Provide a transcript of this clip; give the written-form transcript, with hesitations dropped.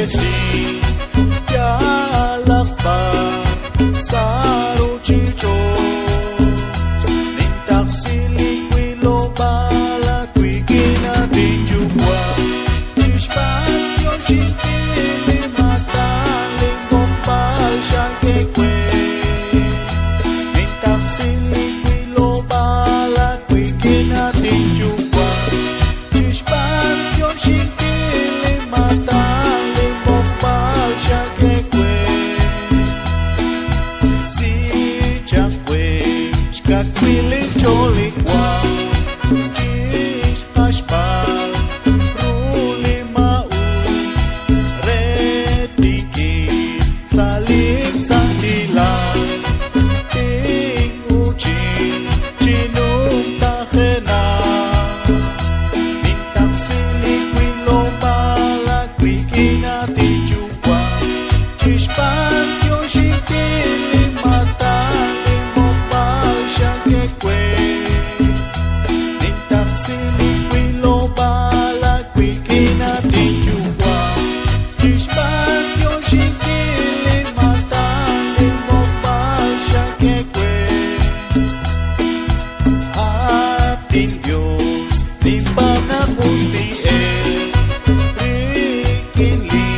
si yalakpa sa ruchicho nintak silikwilo bala kwi kinatinjukwa ishpanyo shintili mataling mokpal siya kekwe nintak silikwilo bala kwi kinatinjukwa ishpanyo shintili mataling mokpal siya kekwe si chakwe shkakwili cholikwa chish hashpal ruli maus retiki salib sandilan ting uchin chinung tajena nintak silikwilo bala kwi kinatinjukwa chishpan yoshintili mataling mokpal siya kekwe nintak silikwilo bala kwi kinatinjukwa chishpan yoshintili mataling mokpal siya kekwe ating Diyos di pa nakustiel rikinli